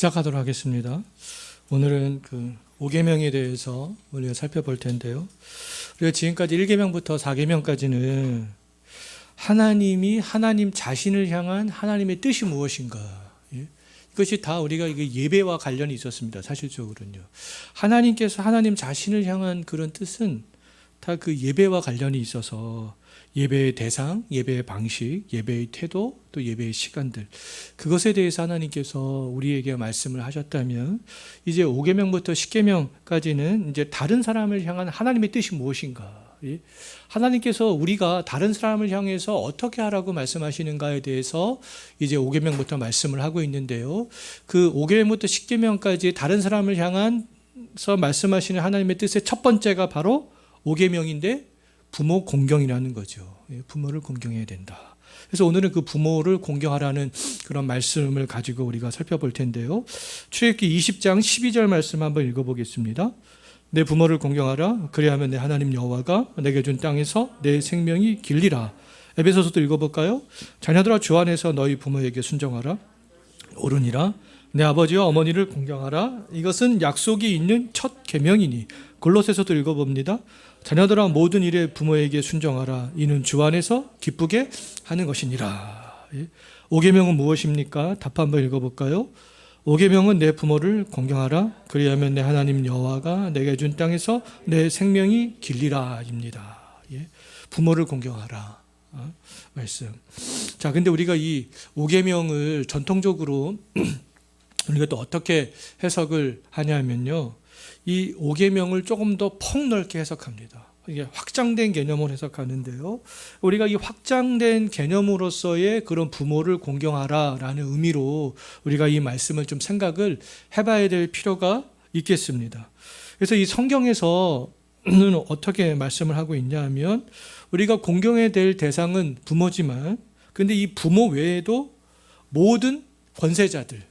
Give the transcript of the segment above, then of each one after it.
시작하도록 하겠습니다. 오늘은 그 5계명에 대해서 우리가 살펴볼 텐데요. 우리가 지금까지 1계명부터 4계명까지는 하나님이 하나님 자신을 향한 하나님의 뜻이 무엇인가, 이것이 다 우리가 이게 예배와 관련이 있었습니다. 사실적으로는요. 하나님께서 하나님 자신을 향한 그런 뜻은 다 그 예배와 관련이 있어서 예배의 대상, 예배의 방식, 예배의 태도, 또 예배의 시간들, 그것에 대해서 하나님께서 우리에게 말씀을 하셨다면, 이제 5계명부터 10계명까지는 이제 다른 사람을 향한 하나님의 뜻이 무엇인가, 하나님께서 우리가 다른 사람을 향해서 어떻게 하라고 말씀하시는가에 대해서 이제 5계명부터 말씀을 하고 있는데요. 그 5계명부터 10계명까지 다른 사람을 향해서 말씀하시는 하나님의 뜻의 첫 번째가 바로 5계명인데 부모 공경이라는 거죠. 부모를 공경해야 된다. 그래서 오늘은 그 부모를 공경하라는 그런 말씀을 가지고 우리가 살펴볼 텐데요. 출애굽기 20장 12절 말씀 한번 읽어보겠습니다. 내 부모를 공경하라. 그리하면 내 하나님 여호와가 내게 준 땅에서 내 생명이 길리라. 에베소서도 읽어볼까요? 자녀들아 주 안에서 너희 부모에게 순종하라. 옳으니라. 내 아버지와 어머니를 공경하라. 이것은 약속이 있는 첫 계명이니. 골로새서도 읽어봅니다. 자녀들아 모든 일에 부모에게 순종하라. 이는 주 안에서 기쁘게 하는 것이니라. 5계명은 무엇입니까? 답 한번 읽어볼까요? 5계명은 내 부모를 공경하라. 그리하면 내 하나님 여호와가 내게 준 땅에서 내 생명이 길리라 입니다. 부모를 공경하라. 말씀. 자, 근데 우리가 이 5계명을 전통적으로 우리가 또 어떻게 해석을 하냐면요. 이 5계명을 조금 더 폭넓게 해석합니다. 이게 확장된 개념을 해석하는데요. 우리가 이 확장된 개념으로서의 그런 부모를 공경하라라는 의미로 우리가 이 말씀을 좀 생각을 해봐야 될 필요가 있겠습니다. 그래서 이 성경에서는 어떻게 말씀을 하고 있냐 하면, 우리가 공경해야 될 대상은 부모지만, 근데 이 부모 외에도 모든 권세자들,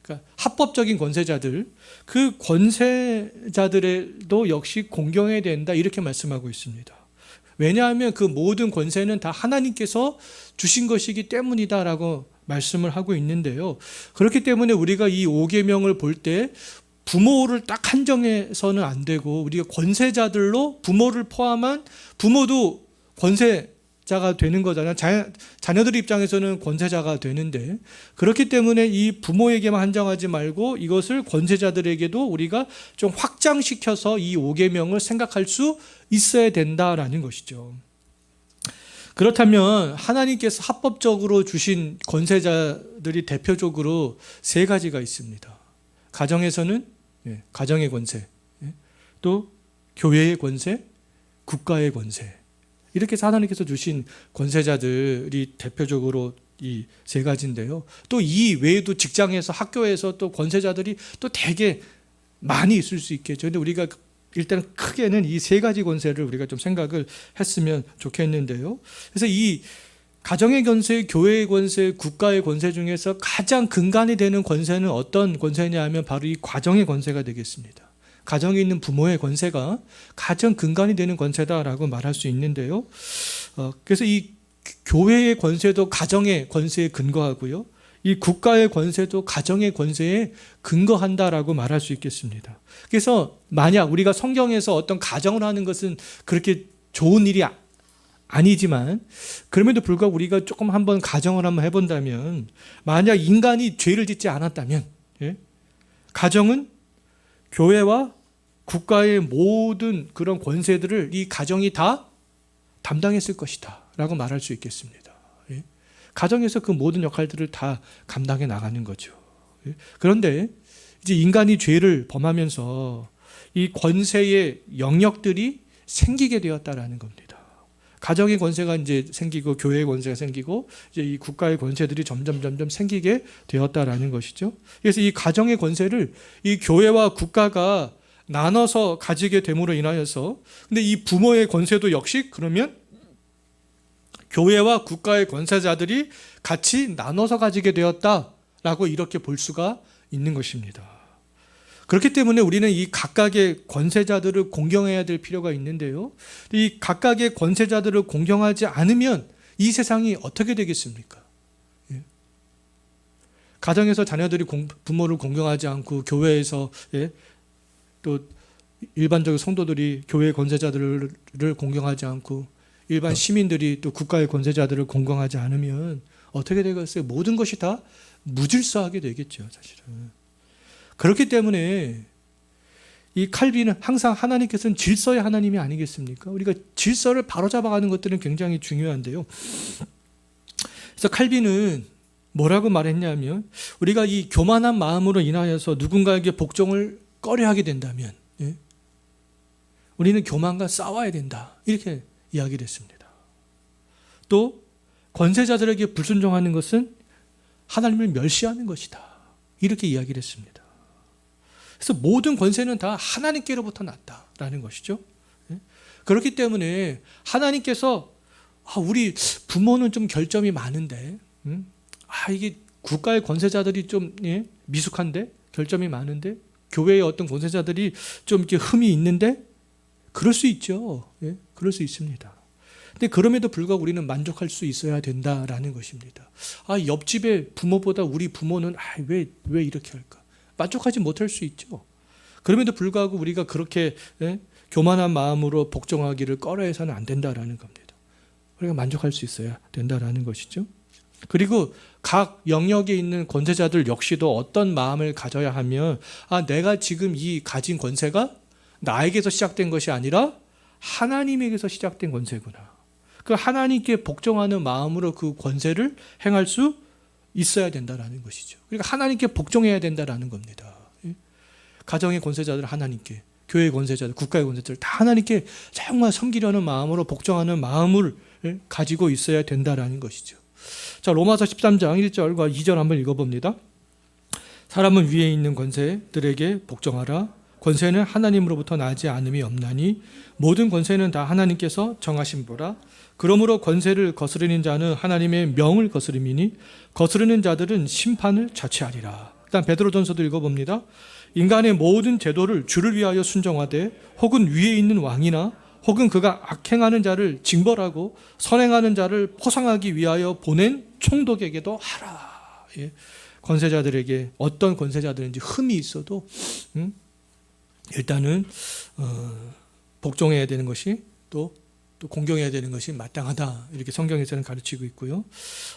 그러니까 합법적인 권세자들, 그 권세자들도 역시 공경해야 된다, 이렇게 말씀하고 있습니다. 왜냐하면 그 모든 권세는 다 하나님께서 주신 것이기 때문이다라고 말씀을 하고 있는데요. 그렇기 때문에 우리가 이 5계명을 볼 때 부모를 딱 한정해서는 안 되고, 우리가 권세자들로 부모를 포함한 부모도 권세자가 되는 거잖아요. 자녀들 입장에서는 권세자가 되는데, 그렇기 때문에 이 부모에게만 한정하지 말고 이것을 권세자들에게도 우리가 좀 확장시켜서 이 5계명을 생각할 수 있어야 된다라는 것이죠. 그렇다면 하나님께서 합법적으로 주신 권세자들이 대표적으로 세 가지가 있습니다. 가정에서는 가정의 권세, 또 교회의 권세, 국가의 권세, 이렇게 해서 하나님께서 주신 권세자들이 대표적으로 이 세 가지인데요. 또 이 외에도 직장에서, 학교에서 또 권세자들이 또 되게 많이 있을 수 있겠죠. 근데 우리가 일단 크게는 이 세 가지 권세를 우리가 좀 생각을 했으면 좋겠는데요. 그래서 이 가정의 권세, 교회의 권세, 국가의 권세 중에서 가장 근간이 되는 권세는 어떤 권세냐 하면 바로 이 가정의 권세가 되겠습니다. 가정에 있는 부모의 권세가 가장 근간이 되는 권세다라고 말할 수 있는데요. 그래서 이 교회의 권세도 가정의 권세에 근거하고요. 이 국가의 권세도 가정의 권세에 근거한다라고 말할 수 있겠습니다. 그래서 만약 우리가 성경에서 어떤 가정을 하는 것은 그렇게 좋은 일이 아니지만, 그럼에도 불구하고 우리가 조금 한번 가정을 한번 해본다면, 만약 인간이 죄를 짓지 않았다면, 가정은 교회와 국가의 모든 그런 권세들을 이 가정이 다 담당했을 것이다 라고 말할 수 있겠습니다. 가정에서 그 모든 역할들을 다 감당해 나가는 거죠. 그런데 이제 인간이 죄를 범하면서 이 권세의 영역들이 생기게 되었다라는 겁니다. 가정의 권세가 이제 생기고, 교회의 권세가 생기고, 이제 이 국가의 권세들이 점점 생기게 되었다라는 것이죠. 그래서 이 가정의 권세를 이 교회와 국가가 나눠서 가지게 됨으로 인하여서, 근데 이 부모의 권세도 역시 그러면 교회와 국가의 권세자들이 같이 나눠서 가지게 되었다라고 이렇게 볼 수가 있는 것입니다. 그렇기 때문에 우리는 이 각각의 권세자들을 공경해야 될 필요가 있는데요. 이 각각의 권세자들을 공경하지 않으면 이 세상이 어떻게 되겠습니까? 가정에서 자녀들이 부모를 공경하지 않고 교회에서 또 일반적인 성도들이 교회 권세자들을 공경하지 않고 일반 시민들이 또 국가의 권세자들을 공경하지 않으면 어떻게 되겠어요? 모든 것이 다 무질서하게 되겠죠, 사실은. 그렇기 때문에 이 칼빈은 항상 하나님께서는 질서의 하나님이 아니겠습니까? 우리가 질서를 바로잡아가는 것들은 굉장히 중요한데요. 그래서 칼빈은 뭐라고 말했냐면 우리가 이 교만한 마음으로 인하여서 누군가에게 복종을 꺼려하게 된다면 우리는 교만과 싸워야 된다. 이렇게 이야기를 했습니다. 또 권세자들에게 불순종하는 것은 하나님을 멸시하는 것이다. 이렇게 이야기를 했습니다. 그래서 모든 권세는 다 하나님께로부터 났다라는 것이죠. 그렇기 때문에 하나님께서 우리 부모는 좀 결점이 많은데 이게 국가의 권세자들이 좀 미숙한데 결점이 많은데 교회의 어떤 권세자들이 좀 이렇게 흠이 있는데 그럴 수 있죠. 그럴 수 있습니다. 근데 그럼에도 불구하고 우리는 만족할 수 있어야 된다라는 것입니다. 옆집의 부모보다 우리 부모는 왜 이렇게 할까? 만족하지 못할 수 있죠. 그럼에도 불구하고 우리가 그렇게 교만한 마음으로 복종하기를 꺼려해서는 안 된다라는 겁니다. 우리가 만족할 수 있어야 된다라는 것이죠. 그리고 각 영역에 있는 권세자들 역시도 어떤 마음을 가져야 하면 내가 지금 이 가진 권세가 나에게서 시작된 것이 아니라 하나님에게서 시작된 권세구나. 그 하나님께 복종하는 마음으로 그 권세를 행할 수 있어야 된다라는 것이죠. 그러니까 하나님께 복종해야 된다라는 겁니다. 가정의 권세자들 하나님께, 교회의 권세자들, 국가의 권세자들 다 하나님께 정말 섬기려는 마음으로 복종하는 마음을 가지고 있어야 된다라는 것이죠. 자, 로마서 13장 1절과 2절 한번 읽어봅니다. 사람은 위에 있는 권세들에게 복종하라. 권세는 하나님으로부터 나지 않음이 없나니 모든 권세는 다 하나님께서 정하신 보라. 그러므로 권세를 거스르는 자는 하나님의 명을 거스름이니 거스르는 자들은 심판을 자취하리라. 일단 베드로전서도 읽어봅니다. 인간의 모든 제도를 주를 위하여 순종하되 혹은 위에 있는 왕이나 혹은 그가 악행하는 자를 징벌하고 선행하는 자를 포상하기 위하여 보낸 총독에게도 하라. 권세자들에게 어떤 권세자들인지 흠이 있어도 일단은 복종해야 되는 것이 또 공경해야 되는 것이 마땅하다. 이렇게 성경에서는 가르치고 있고요.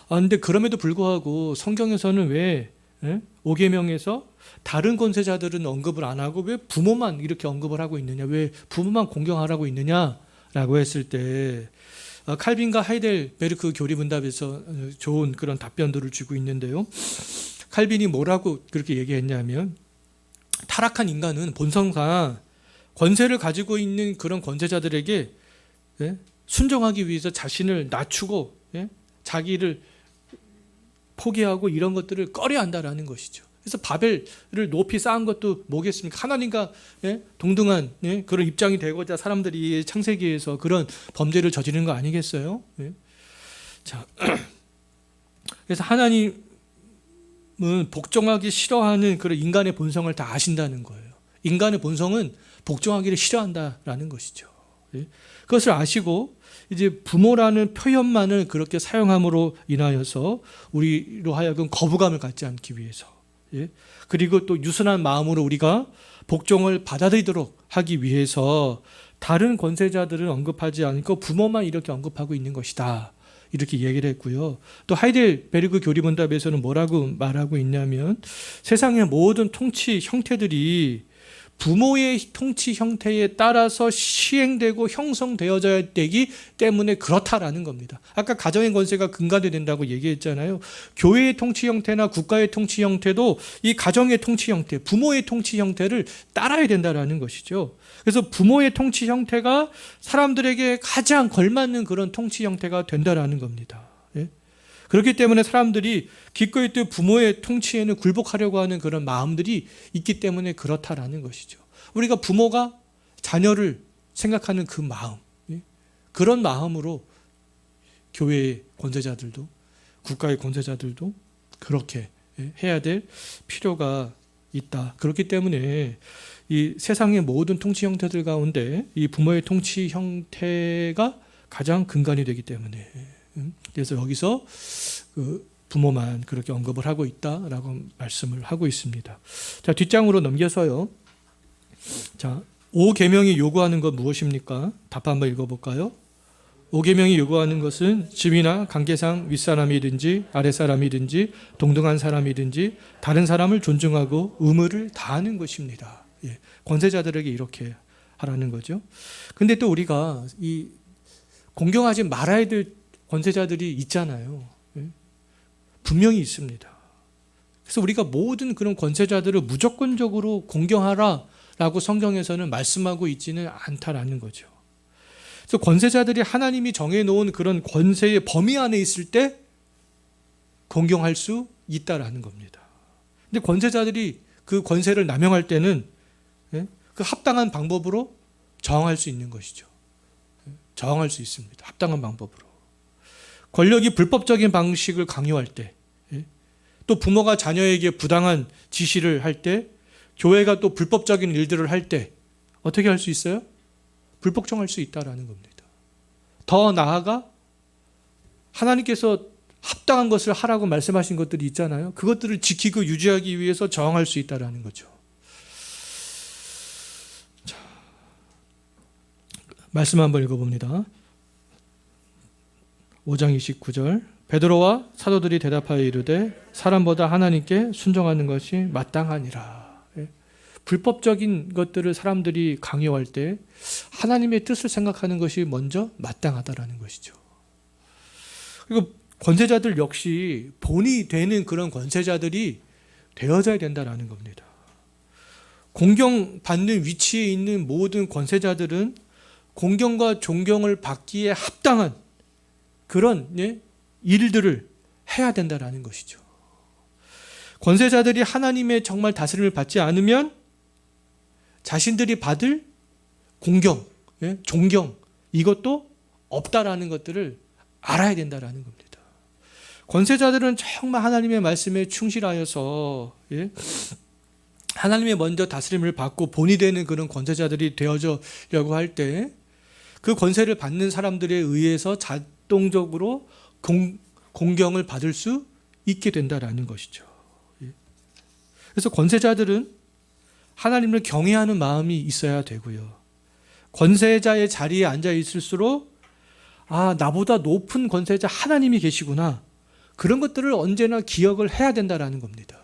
그런데 그럼에도 불구하고 성경에서는 왜 5계명에서 다른 권세자들은 언급을 안 하고 왜 부모만 이렇게 언급을 하고 있느냐, 왜 부모만 공경하라고 있느냐라고 했을 때 칼빈과 하이델베르크 교리문답에서 좋은 그런 답변들을 주고 있는데요. 칼빈이 뭐라고 그렇게 얘기했냐면 타락한 인간은 본성상 권세를 가지고 있는 그런 권세자들에게 순종하기 위해서 자신을 낮추고 자기를 포기하고 이런 것들을 꺼려한다라는 것이죠. 그래서 바벨을 높이 쌓은 것도 뭐겠습니까? 하나님과 동등한 그런 입장이 되고자 사람들이 창세기에서 그런 범죄를 저지른 거 아니겠어요? 자, 그래서 하나님은 복종하기 싫어하는 그런 인간의 본성을 다 아신다는 거예요. 인간의 본성은 복종하기를 싫어한다라는 것이죠. 그것을 아시고 이제 부모라는 표현만을 그렇게 사용함으로 인하여서 우리로 하여금 거부감을 갖지 않기 위해서, 그리고 또 유순한 마음으로 우리가 복종을 받아들이도록 하기 위해서 다른 권세자들은 언급하지 않고 부모만 이렇게 언급하고 있는 것이다. 이렇게 얘기를 했고요. 또 하이델베르크 교리문답에서는 뭐라고 말하고 있냐면 세상의 모든 통치 형태들이 부모의 통치 형태에 따라서 시행되고 형성되어져야 되기 때문에 그렇다라는 겁니다. 아까 가정의 권세가 근간이 된다고 얘기했잖아요. 교회의 통치 형태나 국가의 통치 형태도 이 가정의 통치 형태, 부모의 통치 형태를 따라야 된다라는 것이죠. 그래서 부모의 통치 형태가 사람들에게 가장 걸맞는 그런 통치 형태가 된다라는 겁니다. 그렇기 때문에 사람들이 기꺼이 또 부모의 통치에는 굴복하려고 하는 그런 마음들이 있기 때문에 그렇다라는 것이죠. 우리가 부모가 자녀를 생각하는 그 마음, 그런 마음으로 교회의 권세자들도 국가의 권세자들도 그렇게 해야 될 필요가 있다. 그렇기 때문에 이 세상의 모든 통치 형태들 가운데 이 부모의 통치 형태가 가장 근간이 되기 때문에, 그래서 여기서 부모만 그렇게 언급을 하고 있다라고 말씀을 하고 있습니다. 자, 뒷장으로 넘겨서요. 자, 5계명이 요구하는 건 무엇입니까? 답 한번 읽어볼까요? 5계명이 요구하는 것은 집이나 관계상 윗사람이든지 아랫사람이든지 동등한 사람이든지 다른 사람을 존중하고 의무를 다하는 것입니다. 예, 권세자들에게 이렇게 하라는 거죠. 근데 또 우리가 이 공경하지 말아야 될 권세자들이 있잖아요. 예? 분명히 있습니다. 그래서 우리가 모든 그런 권세자들을 무조건적으로 공경하라라고 성경에서는 말씀하고 있지는 않다라는 거죠. 그래서 권세자들이 하나님이 정해놓은 그런 권세의 범위 안에 있을 때 공경할 수 있다라는 겁니다. 근데 권세자들이 그 권세를 남용할 때는 그 합당한 방법으로 저항할 수 있는 것이죠. 저항할 수 있습니다. 합당한 방법으로. 권력이 불법적인 방식을 강요할 때, 또 부모가 자녀에게 부당한 지시를 할 때, 교회가 또 불법적인 일들을 할 때 어떻게 할 수 있어요? 불복종할 수 있다라는 겁니다. 더 나아가 하나님께서 합당한 것을 하라고 말씀하신 것들이 있잖아요. 그것들을 지키고 유지하기 위해서 저항할 수 있다라는 거죠. 자, 말씀 한번 읽어봅니다. 5장 29절 베드로와 사도들이 대답하여 이르되 사람보다 하나님께 순종하는 것이 마땅하니라. 불법적인 것들을 사람들이 강요할 때 하나님의 뜻을 생각하는 것이 먼저 마땅하다라는 것이죠. 그리고 권세자들 역시 본이 되는 그런 권세자들이 되어져야 된다라는 겁니다. 공경받는 위치에 있는 모든 권세자들은 공경과 존경을 받기에 합당한 그런 일들을 해야 된다라는 것이죠. 권세자들이 하나님의 정말 다스림을 받지 않으면 자신들이 받을 공경, 존경 이것도 없다라는 것들을 알아야 된다라는 겁니다. 권세자들은 정말 하나님의 말씀에 충실하여서 하나님의 먼저 다스림을 받고 본이 되는 그런 권세자들이 되어져려고 할 때 그 권세를 받는 사람들에 의해서 자동적으로 공경을 받을 수 있게 된다라는 것이죠. 그래서 권세자들은 하나님을 경외하는 마음이 있어야 되고요. 권세자의 자리에 앉아 있을수록 나보다 높은 권세자 하나님이 계시구나. 그런 것들을 언제나 기억을 해야 된다라는 겁니다.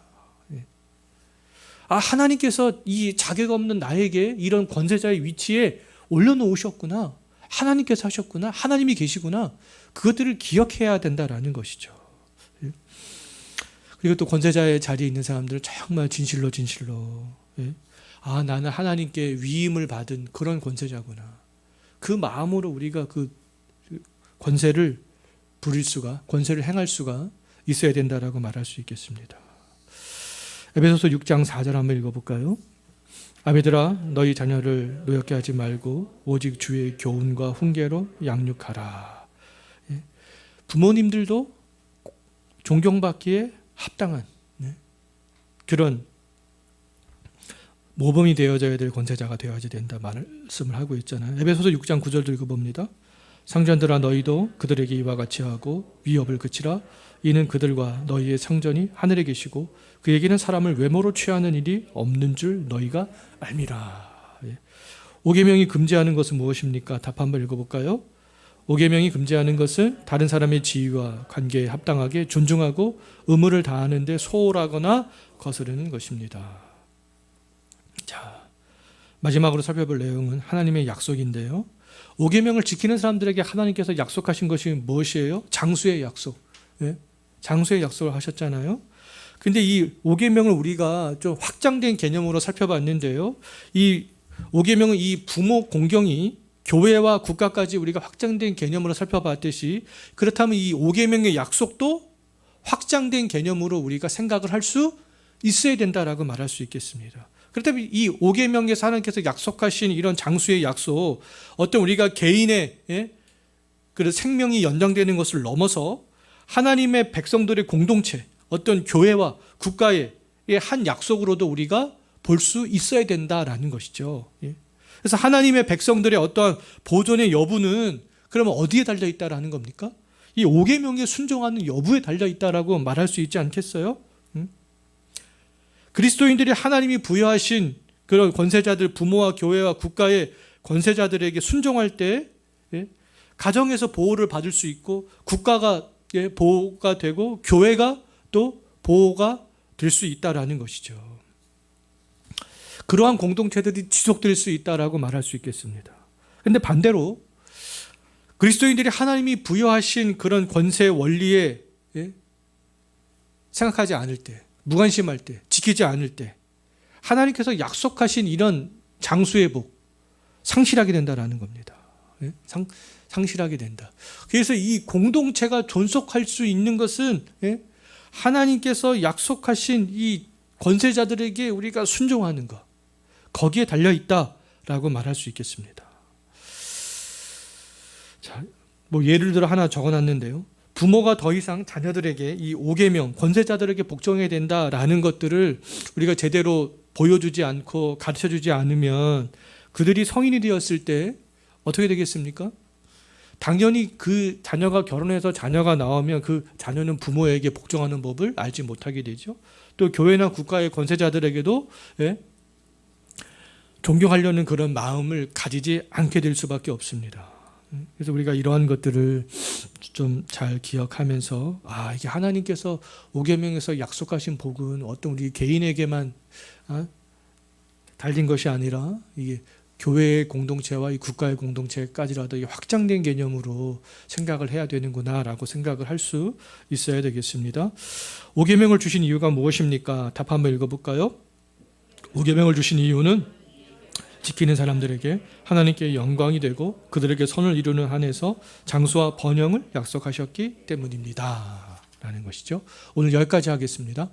하나님께서 이 자격 없는 나에게 이런 권세자의 위치에 올려놓으셨구나. 하나님께서 하셨구나. 하나님이 계시구나. 그것들을 기억해야 된다라는 것이죠. 그리고 또 권세자의 자리에 있는 사람들은 정말 진실로 나는 하나님께 위임을 받은 그런 권세자구나. 그 마음으로 우리가 그 권세를 부릴 수가, 권세를 행할 수가 있어야 된다라고 말할 수 있겠습니다. 에베소서 6장 4절 한번 읽어볼까요? 아비들아 너희 자녀를 노엽게 하지 말고 오직 주의 교훈과 훈계로 양육하라. 부모님들도 존경받기에 합당한 그런 모범이 되어져야 될 권세자가 되어야 된다 말씀을 하고 있잖아요. 에베소서 6장 9절도 읽어봅니다. 상전들아 너희도 그들에게 이와 같이 하고 위협을 그치라. 이는 그들과 너희의 상전이 하늘에 계시고 그에게는 사람을 외모로 취하는 일이 없는 줄 너희가 알미라. 5계명이 금지하는 것은 무엇입니까? 답 한번 읽어볼까요? 5계명이 금지하는 것은 다른 사람의 지위와 관계에 합당하게 존중하고 의무를 다하는 데 소홀하거나 거스르는 것입니다. 자, 마지막으로 살펴볼 내용은 하나님의 약속인데요. 5계명을 지키는 사람들에게 하나님께서 약속하신 것이 무엇이에요? 장수의 약속. 장수의 약속을 하셨잖아요. 근데 이 5계명을 우리가 좀 확장된 개념으로 살펴봤는데요. 이 5계명은 이 부모 공경이 교회와 국가까지 우리가 확장된 개념으로 살펴봤듯이 그렇다면 이 5계명의 약속도 확장된 개념으로 우리가 생각을 할 수 있어야 된다라고 말할 수 있겠습니다. 그렇다면 이 5계명에서 하나님께서 약속하신 이런 장수의 약속, 어떤 우리가 개인의 그 생명이 연장되는 것을 넘어서 하나님의 백성들의 공동체, 어떤 교회와 국가의 한 약속으로도 우리가 볼 수 있어야 된다라는 것이죠. 그래서 하나님의 백성들의 어떠한 보존의 여부는 그러면 어디에 달려 있다라는 겁니까? 이 5계명에 순종하는 여부에 달려 있다라고 말할 수 있지 않겠어요? 그리스도인들이 하나님이 부여하신 그런 권세자들, 부모와 교회와 국가의 권세자들에게 순종할 때 가정에서 보호를 받을 수 있고 국가가 보호가 되고 교회가 또 보호가 될 수 있다라는 것이죠. 그러한 공동체들이 지속될 수 있다라고 말할 수 있겠습니다. 그런데 반대로 그리스도인들이 하나님이 부여하신 그런 권세 원리에 생각하지 않을 때, 무관심할 때, 지키지 않을 때 하나님께서 약속하신 이런 장수의 복 상실하게 된다라는 겁니다. 상실하게 된다. 그래서 이 공동체가 존속할 수 있는 것은 하나님께서 약속하신 이 권세자들에게 우리가 순종하는 것, 거기에 달려 있다라고 말할 수 있겠습니다. 자, 뭐 예를 들어 하나 적어놨는데요. 부모가 더 이상 자녀들에게 이 5계명, 권세자들에게 복종해야 된다라는 것들을 우리가 제대로 보여주지 않고 가르쳐주지 않으면 그들이 성인이 되었을 때 어떻게 되겠습니까? 당연히 그 자녀가 결혼해서 자녀가 나오면 그 자녀는 부모에게 복종하는 법을 알지 못하게 되죠. 또 교회나 국가의 권세자들에게도 존경하려는 그런 마음을 가지지 않게 될 수밖에 없습니다. 그래서 우리가 이러한 것들을 좀 잘 기억하면서 이게 하나님께서 5계명에서 약속하신 복은 어떤 우리 개인에게만 달린 것이 아니라 이게 교회의 공동체와 이 국가의 공동체까지라도 확장된 개념으로 생각을 해야 되는구나라고 생각을 할 수 있어야 되겠습니다. 5계명을 주신 이유가 무엇입니까? 답 한번 읽어볼까요? 5계명을 주신 이유는 지키는 사람들에게 하나님께 영광이 되고 그들에게 선을 이루는 한에서 장수와 번영을 약속하셨기 때문입니다. 라는 것이죠. 오늘 여기까지 하겠습니다.